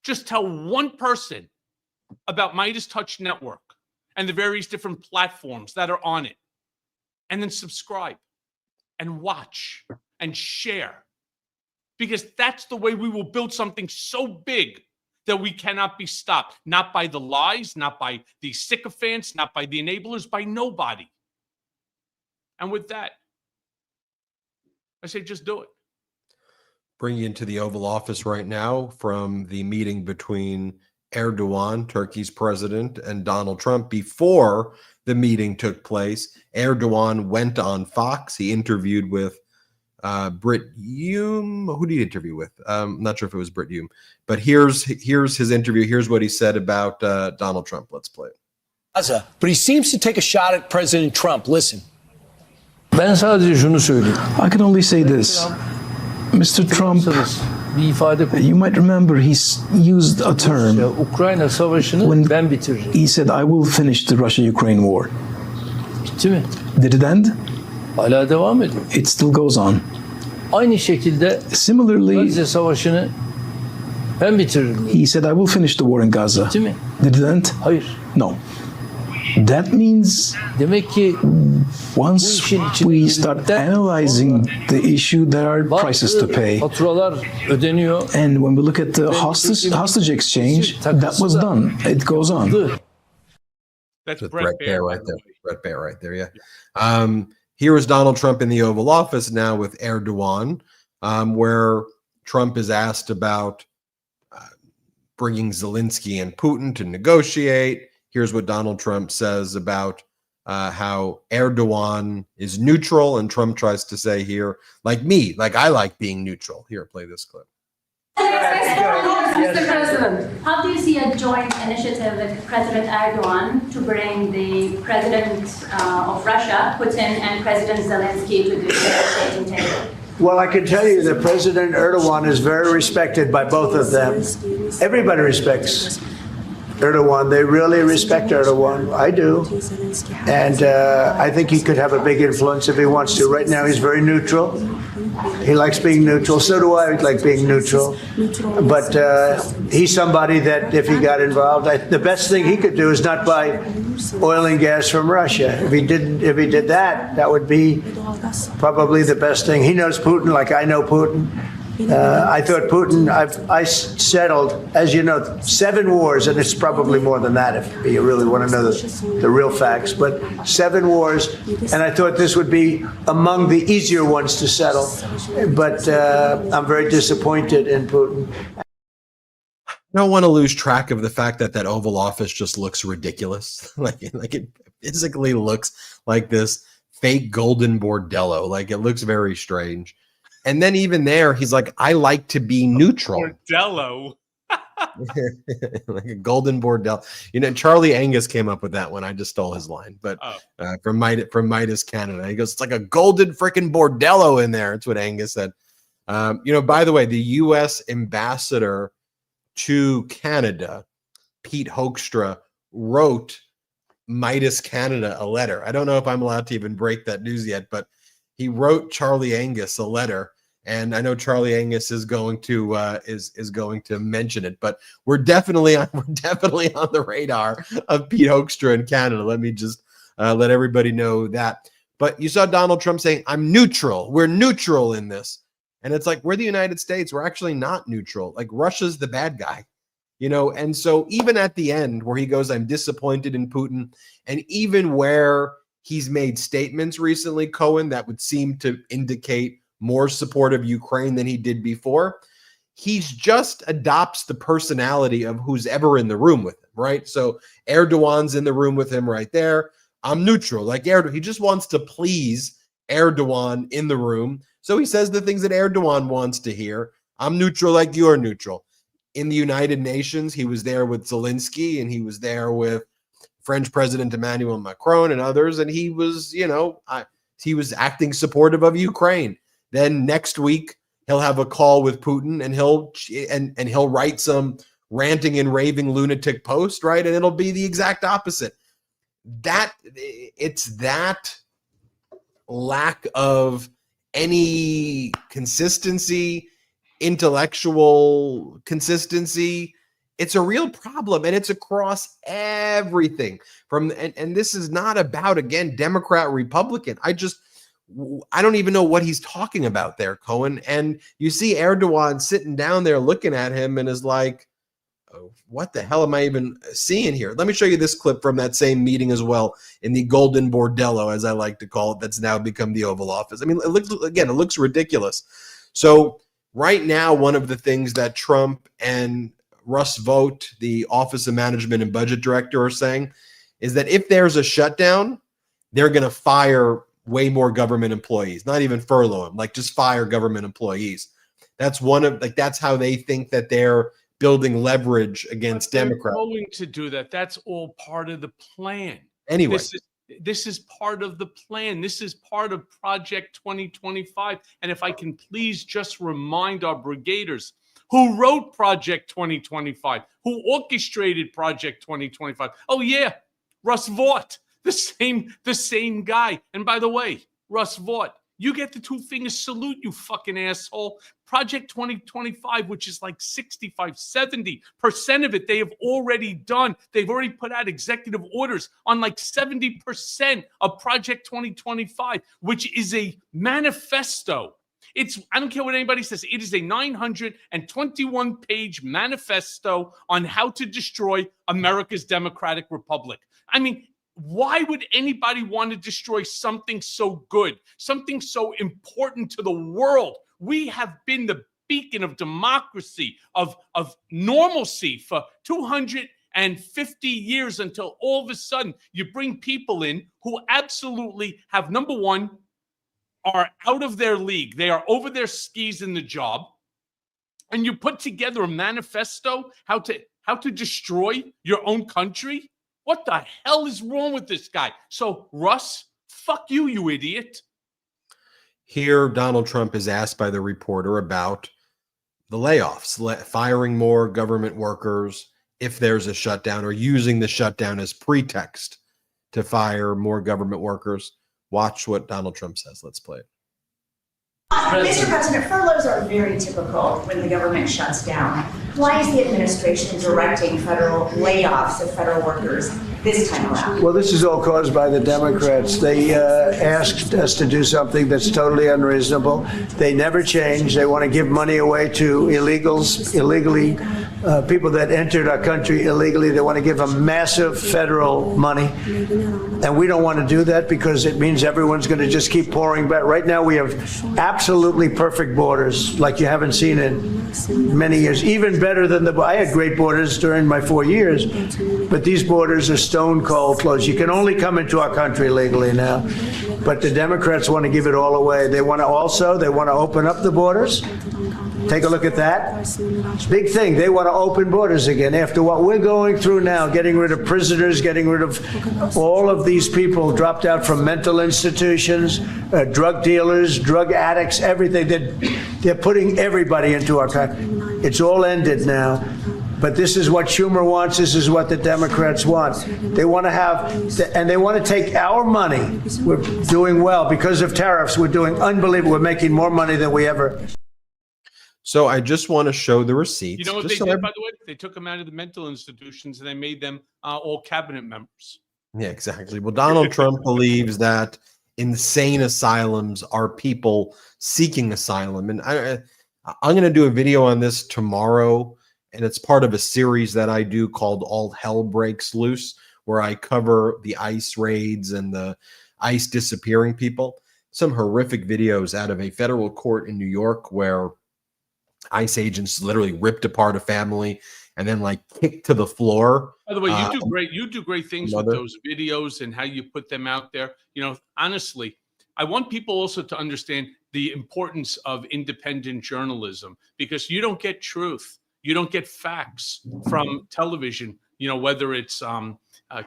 Just tell one person about Midas Touch Network and the various different platforms that are on it. And then subscribe and watch and share. Because that's the way we will build something so big that we cannot be stopped. Not by the lies, not by the sycophants, not by the enablers, by nobody. And with that, I say just do it. Bring you into the Oval Office right now from the meeting between Erdogan, Turkey's president, and Donald Trump. Before the meeting took place, Erdogan went on Fox. He interviewed with Brit Hume. Who did he interview with? I'm not sure if it was Brit Hume, but here's his interview. Here's what he said about Donald Trump. Let's play it. But he seems to take a shot at President Trump. Listen. Ben sadece şunu söyleyeyim. I can only say this. Mr. Trump, you might remember he's used a term Ukrayna savaşını ben bitiririm. he said, I will finish the Russia-Ukraine war. Bitti mi? Did it end? Hala devam ediyor. It still goes on. Aynı şekilde Similarly, Gazze savaşını ben bitiririm. he said, I will finish the war in Gaza. Bitti mi? Did it end? Hayır. No. That means Demek ki once we start analyzing the issue, there are prices to pay. faturalar ödeniyor. And when we look at the hostage exchange, that was done. It goes on. That's Brett Baer right there. Brett Baer right there, yeah. Here is Donald Trump in the Oval Office now with Erdogan, where Trump is asked about bringing Zelensky and Putin to negotiate. Here's what Donald Trump says about how Erdogan is neutral, and Trump tries to say here, like me, like I like being neutral. Here, play this clip. Mr. President, how do you see a joint initiative with President Erdogan to bring the President of Russia, Putin, and President Zelensky to the negotiating table? Well, I can tell you that President Erdogan is very respected by both of them. Everybody respects Erdogan. They really respect Erdogan. I do. And I think he could have a big influence if he wants to. Right now, he's very neutral. He likes being neutral. So do I like being neutral. But he's somebody that if he got involved, the best thing he could do is not buy oil and gas from Russia. If he did that, that would be probably the best thing. He knows Putin like I know Putin. I thought Putin, I settled, as you know, 7 wars, and it's probably more than that if you really want to know the real facts, but 7 wars, and I thought this would be among the easier ones to settle. But I'm very disappointed in Putin. I don't want to lose track of the fact that Oval Office just looks ridiculous. like it physically looks like this fake golden bordello. Like it looks very strange. And then even there, he's like, I like to be neutral. Bordello. Like a golden bordello. You know, Charlie Angus came up with that one. I just stole his line. But from Midas Canada, he goes, it's like a golden freaking bordello in there. That's what Angus said. You know, by the way, the U.S. ambassador to Canada, Pete Hegseth wrote Midas Canada a letter. I don't know if I'm allowed to even break that news yet, but he wrote Charlie Angus a letter, and I know Charlie Angus is going to is going to mention it. But we're definitely on the radar of Pete Hegseth in Canada. Let me just let everybody know that. But you saw Donald Trump saying, "I'm neutral. We're neutral in this," and it's like, we're the United States. We're actually not neutral. Like, Russia's the bad guy. And so even at the end where he goes, "I'm disappointed in Putin," and even where he's made statements recently, Cohen, that would seem to indicate more support of Ukraine than he did before, he's just adopts the personality of who's ever in the room with him, right? So Erdogan's in the room with him right there. I'm neutral. Like Erdogan, he just wants to please Erdogan in the room. So he says the things that Erdogan wants to hear. I'm neutral like you're neutral. In the United Nations, he was there with Zelensky, and he was there with French President Emmanuel Macron and others, and he was, he was acting supportive of Ukraine. Then next week he'll have a call with Putin, and he'll write some ranting and raving lunatic post, right? And it'll be the exact opposite. It's that lack of any consistency, intellectual consistency. It's a real problem, and it's across everything and this is not about, again, Democrat, Republican. I don't even know what he's talking about there, Cohen. And you see Erdogan sitting down there looking at him and is like, oh, what the hell am I even seeing here? Let me show you this clip from that same meeting as well, in the Golden Bordello, as I like to call it, that's now become the Oval Office. I mean, it looks ridiculous. So right now, one of the things that Trump and Russ Vought, the Office of Management and Budget Director, are saying is that if there's a shutdown, they're going to fire way more government employees, not even furlough them, like just fire government employees. That's that's how they think that they're building leverage against Democrats. They're going to do that. That's all part of the plan. Anyway. This is part of the plan. This is part of Project 2025. And if I can please just remind our brigaders who wrote Project 2025, who orchestrated Project 2025. Oh yeah, Russ Vought, the same guy. And by the way, Russ Vought, you get the two fingers salute, you fucking asshole. Project 2025, which is like 65-70% of it, they have already done. They've already put out executive orders on like 70% of Project 2025, which is a manifesto. I don't care what anybody says. It is a 921-page manifesto on how to destroy America's Democratic Republic. I mean, why would anybody want to destroy something so good, something so important to the world? We have been the beacon of democracy, of normalcy for 250 years, until all of a sudden you bring people in who absolutely have, number one, are out of their league. They are over their skis in the job. And you put together a manifesto how to destroy your own country. What the hell is wrong with this guy? So, Russ, fuck you, you idiot. Here, Donald Trump is asked by the reporter about the layoffs, firing more government workers if there's a shutdown, or using the shutdown as pretext to fire more government workers. Watch what Donald Trump says. Let's play it. Mr. President, furloughs are very typical when the government shuts down. Why is the administration directing federal layoffs of federal workers this time around? Well, this is all caused by the Democrats. They asked us to do something that's totally unreasonable. They never change. They want to give money away to illegally, people that entered our country illegally. They want to give them massive federal money. And we don't want to do that because it means everyone's going to just keep pouring back. Right now, we have absolutely perfect borders like you haven't seen in many years, even better than I had great borders during my 4 years, but these borders are stone cold closed. You can only come into our country legally now, but the Democrats want to give it all away. They want to open up the borders. Take a look at that. Big thing. They want to open borders again after what we're going through now, getting rid of prisoners, getting rid of all of these people dropped out from mental institutions, drug dealers, drug addicts, everything. They're putting everybody into our country. It's all ended now. But this is what Schumer wants. This is what the Democrats want. They want to have, and they want to take our money. We're doing well because of tariffs. We're doing unbelievable. We're making more money than we ever. So I just want to show the receipts. You know what just they so did, by the way? They took them out of the mental institutions and they made them all cabinet members. Yeah, exactly. Well, Donald Trump believes that insane asylums are people seeking asylum. And I'm going to do a video on this tomorrow, and it's part of a series that I do called All Hell Breaks Loose, where I cover the ICE raids and the ICE disappearing people. Some horrific videos out of a federal court in New York where ICE agents literally ripped apart a family and then like kicked to the floor. By the way, you do great things with those videos and how you put them out there. You know, honestly, I want people also to understand the importance of independent journalism, because you don't get truth. You don't get facts from television, you know, whether it's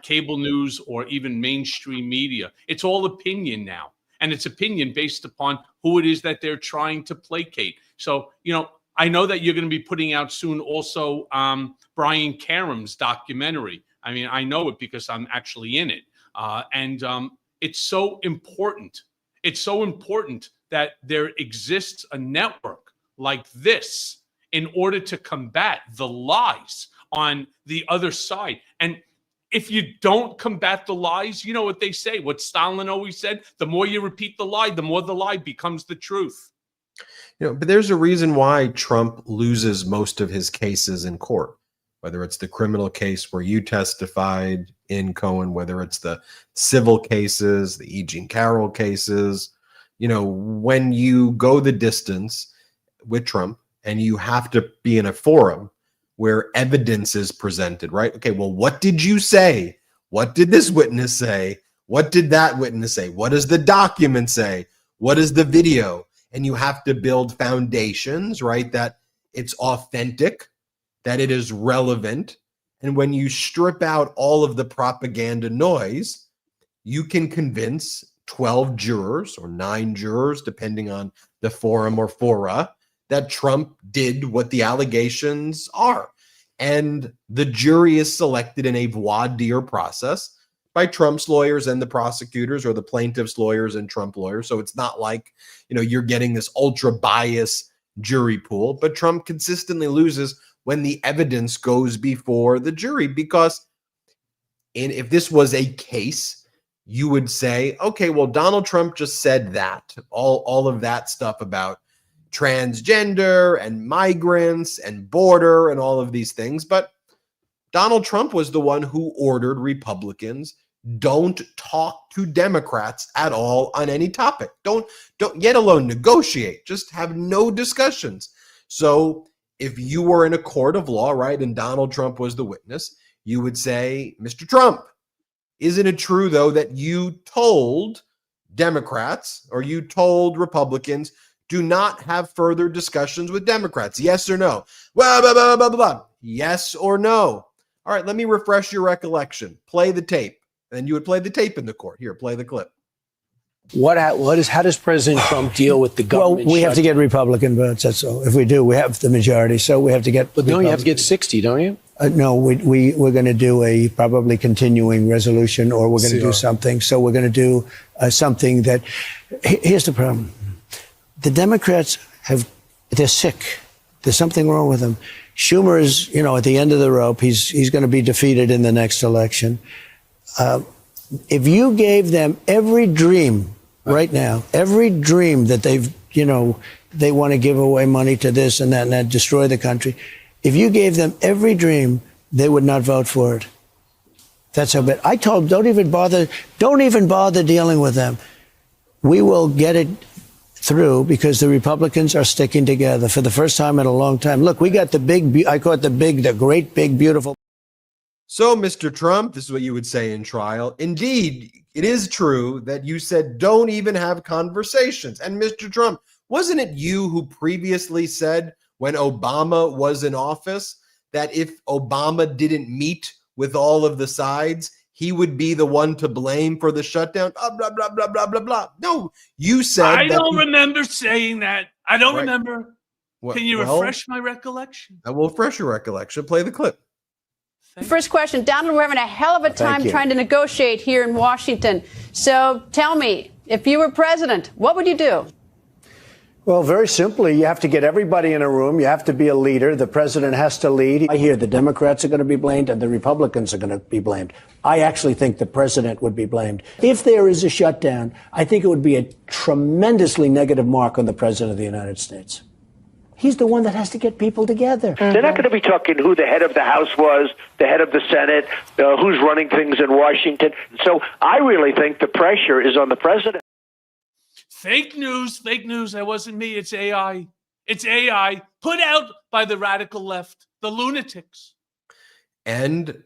cable news or even mainstream media. It's all opinion now. And it's opinion based upon who it is that they're trying to placate. So, you know, I know that you're going to be putting out soon also Brian Karem's documentary. I mean, I know it because I'm actually in it. And it's so important. It's so important that there exists a network like this in order to combat the lies on the other side. And if you don't combat the lies, you know what they say, what Stalin always said, the more you repeat the lie, the more the lie becomes the truth. You know, but there's a reason why Trump loses most of his cases in court, whether it's the criminal case where you testified in Cohen, whether it's the civil cases, the E. Jean Carroll cases. You know, when you go the distance with Trump and you have to be in a forum where evidence is presented, right? Okay, well, what did you say? What did this witness say? What did that witness say? What does the document say? What is the video? And you have to build foundations, right? That it's authentic, that it is relevant. And when you strip out all of the propaganda noise, you can convince 12 jurors or 9 jurors, depending on the forum or fora, that Trump did what the allegations are. And the jury is selected in a voir dire process by Trump's lawyers and the prosecutors, or the plaintiff's lawyers and Trump lawyers. So it's not like, you know, you're getting this ultra biased jury pool, but Trump consistently loses when the evidence goes before the jury, because if this was a case, you would say, okay, well, Donald Trump just said that, all of that stuff about transgender and migrants and border and all of these things. But Donald Trump was the one who ordered Republicans don't talk to Democrats at all on any topic. Don't yet alone negotiate. Just have no discussions. So if you were in a court of law, right, and Donald Trump was the witness, you would say, Mr. Trump, isn't it true, though, that you told Democrats or you told Republicans do not have further discussions with Democrats? Yes or no? Blah, blah, blah, blah, blah, blah. Yes or no? All right, let me refresh your recollection. Play the tape. And you would play the tape in the court. Here, play the clip. How does President Trump deal with the government? Well, we have to get Republican votes. That's all. If we do, we have the majority. So we have to get. But don't you have to get 60? Don't you? No, we're going to do a probably continuing resolution, or we're going to do something. So we're going to do something that. Here's the problem: the Democrats they're sick. There's something wrong with them. Schumer is, you know, at the end of the rope. He's going to be defeated in the next election. If you gave them every dream right now, every dream that they've, you know, they want to give away money to this and that, destroy the country. If you gave them every dream, they would not vote for it. That's how bad. I told them, don't even bother dealing with them. We will get it through because the Republicans are sticking together for the first time in a long time. Look, we got I call it the great, big, beautiful. So, Mr. Trump, this is what you would say in trial. Indeed, it is true that you said don't even have conversations. And Mr. Trump, wasn't it you who previously said when Obama was in office that if Obama didn't meet with all of the sides, he would be the one to blame for the shutdown? Blah, blah, blah, blah, blah, blah, blah. No, you said I don't remember saying that. I don't remember. Can you refresh my recollection? I will refresh your recollection. Play the clip. First question, Donald, we're having a hell of a time trying to negotiate here in Washington. So tell me, if you were president, what would you do? Well, very simply, you have to get everybody in a room. You have to be a leader. The president has to lead. I hear the Democrats are going to be blamed and the Republicans are going to be blamed. I actually think the president would be blamed. If there is a shutdown, I think it would be a tremendously negative mark on the president of the United States. He's the one that has to get people together. They're not going to be talking who the head of the House was, the head of the Senate, who's running things in Washington. So I really think the pressure is on the president. Fake news. That wasn't me. It's AI. It's AI put out by the radical left, the lunatics. And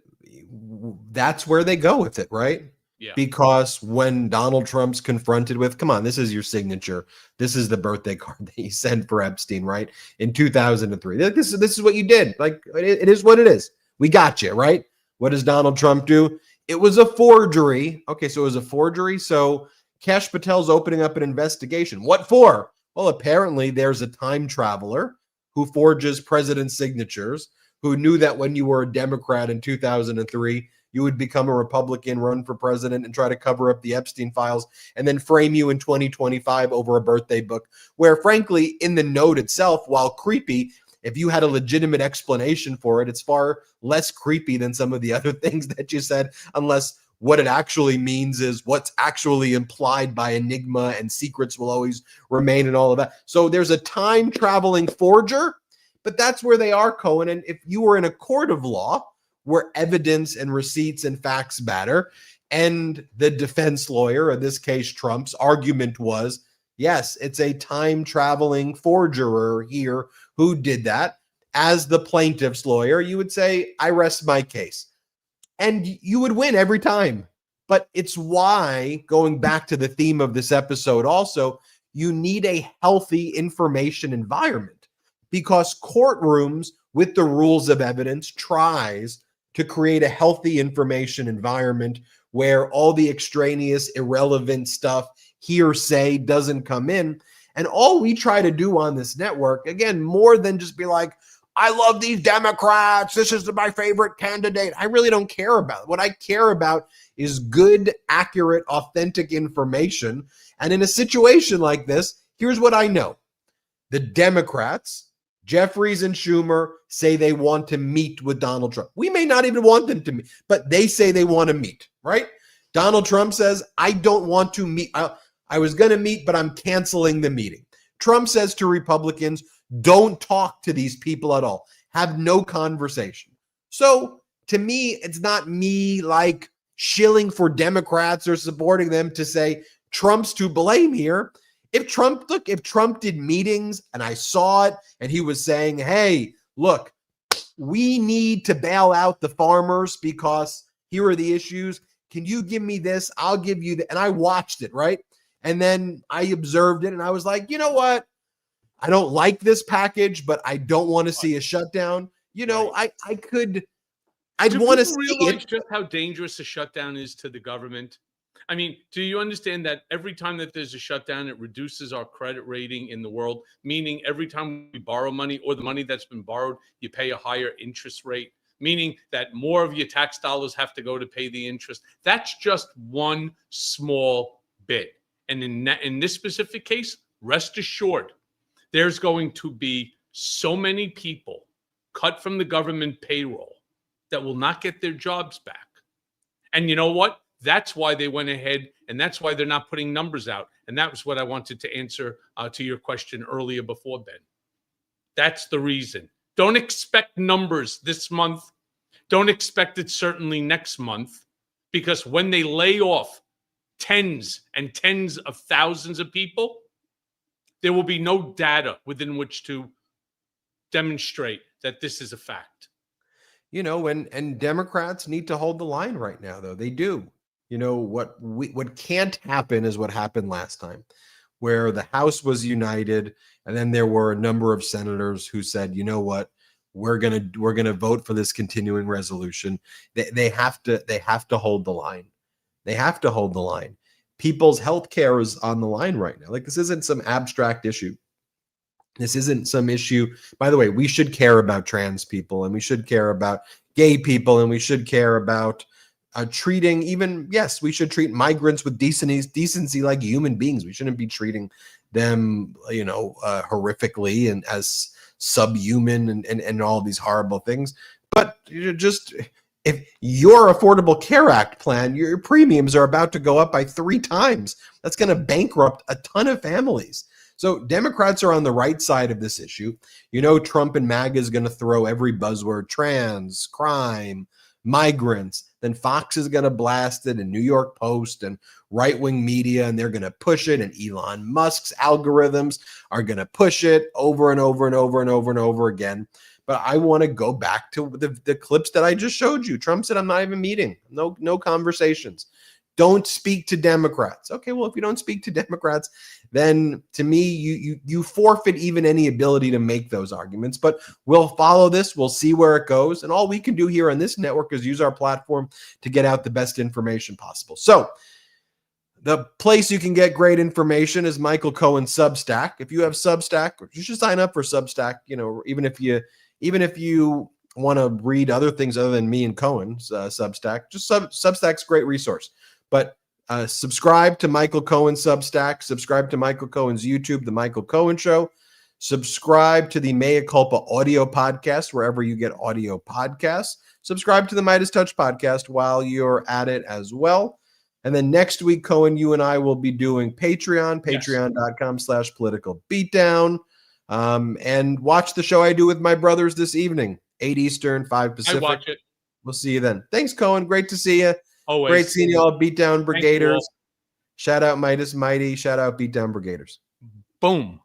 that's where they go with it, right? Yeah. Because when Donald Trump's confronted with, come on, this is your signature. This is the birthday card that you sent for Epstein, right? In 2003. This is what you did. Like, it is what it is. We got you, right? What does Donald Trump do? It was a forgery. Okay, so it was a forgery. So Kash Patel's opening up an investigation. What for? Well, apparently there's a time traveler who forges president's signatures, who knew that when you were a Democrat in 2003, you would become a Republican, run for president, and try to cover up the Epstein files, and then frame you in 2025 over a birthday book, where, frankly, in the note itself, while creepy, if you had a legitimate explanation for it, it's far less creepy than some of the other things that you said, unless what it actually means is what's actually implied by enigma, and secrets will always remain and all of that. So there's a time-traveling forger, but that's where they are, Cohen. And if you were in a court of law where evidence and receipts and facts matter, and the defense lawyer, in this case Trump's argument was, yes, it's a time-traveling forgerer here who did that, as the plaintiff's lawyer, you would say, I rest my case. And you would win every time. But it's why, going back to the theme of this episode also, you need a healthy information environment, because courtrooms with the rules of evidence tries to create a healthy information environment where all the extraneous, irrelevant stuff, hearsay, doesn't come in. And all we try to do on this network, again, more than just be like, I love these Democrats, this is my favorite candidate. I really don't care about it. What I care about is good, accurate, authentic information. And in a situation like this, here's what I know. The Democrats, Jeffries and Schumer, say they want to meet with Donald Trump. We may not even want them to meet, but they say they want to meet, right? Donald Trump says, I don't want to meet. I was going to meet, but I'm canceling the meeting. Trump says to Republicans, don't talk to these people at all. Have no conversation. So to me, it's not me like shilling for Democrats or supporting them to say Trump's to blame here. If Trump did meetings and I saw it and he was saying, hey, look, we need to bail out the farmers because here are the issues. Can you give me this? I'll give you that. And I watched it, right? And then I observed it and I was like, you know what? I don't like this package, but I don't want to see a shutdown. You know, I'd want to see realize it. just how dangerous a shutdown is to the government. I mean, do you understand that every time that there's a shutdown, it reduces our credit rating in the world, meaning every time we borrow money or the money that's been borrowed, you pay a higher interest rate, meaning that more of your tax dollars have to go to pay the interest. That's just one small bit. And in this specific case, rest assured, there's going to be so many people cut from the government payroll that will not get their jobs back. And you know what? That's why they went ahead, and that's why they're not putting numbers out. And that was what I wanted to answer to your question earlier before, Ben. That's the reason. Don't expect numbers this month. Don't expect it certainly next month, because when they lay off tens and tens of thousands of people, there will be no data within which to demonstrate that this is a fact. You know, and Democrats need to hold the line right now, though. They do. You know, what can't happen is what happened last time, where the House was united, and then there were a number of senators who said, you know what, we're gonna vote for this continuing resolution. They have to hold the line. They have to hold the line. People's health care is on the line right now. Like, this isn't some abstract issue. This isn't some issue. By the way, we should care about trans people, and we should care about gay people, and we should care about treating even, yes, we should treat migrants with decency like human beings. We shouldn't be treating them, horrifically and as subhuman and all these horrible things. But just, if your Affordable Care Act plan, your premiums are about to go up by 3 times. That's going to bankrupt a ton of families. So Democrats are on the right side of this issue. Trump and MAGA is going to throw every buzzword: trans, crime, migrants. Then Fox is going to blast it, and New York Post and right-wing media, and they're going to push it. And Elon Musk's algorithms are going to push it over and over and over and over and over again. But I want to go back to the clips that I just showed you. Trump said, "I'm not even meeting. No conversations. Don't speak to Democrats." Okay, well, if you don't speak to Democrats, then to me, you forfeit even any ability to make those arguments. But we'll follow this. We'll see where it goes. And all we can do here on this network is use our platform to get out the best information possible. So the place you can get great information is Michael Cohen's Substack. If you have Substack, you should sign up for Substack. Even if you want to read other things other than me and Cohen's Substack, Substack's a great resource. But subscribe to Michael Cohen's Substack. Subscribe to Michael Cohen's YouTube, The Michael Cohen Show. Subscribe to the Mea Culpa audio podcast, wherever you get audio podcasts. Subscribe to the Midas Touch podcast while you're at it as well. And then next week, Cohen, you and I will be doing Patreon, patreon.com/political beatdown. And watch the show I do with my brothers this evening, 8 Eastern, 5 Pacific. I watch it. We'll see you then. Thanks, Cohen. Great to see you. Always. Great seeing you all, Beatdown Brigaders. Shout out Midas Mighty. Shout out Beatdown Brigaders. Boom.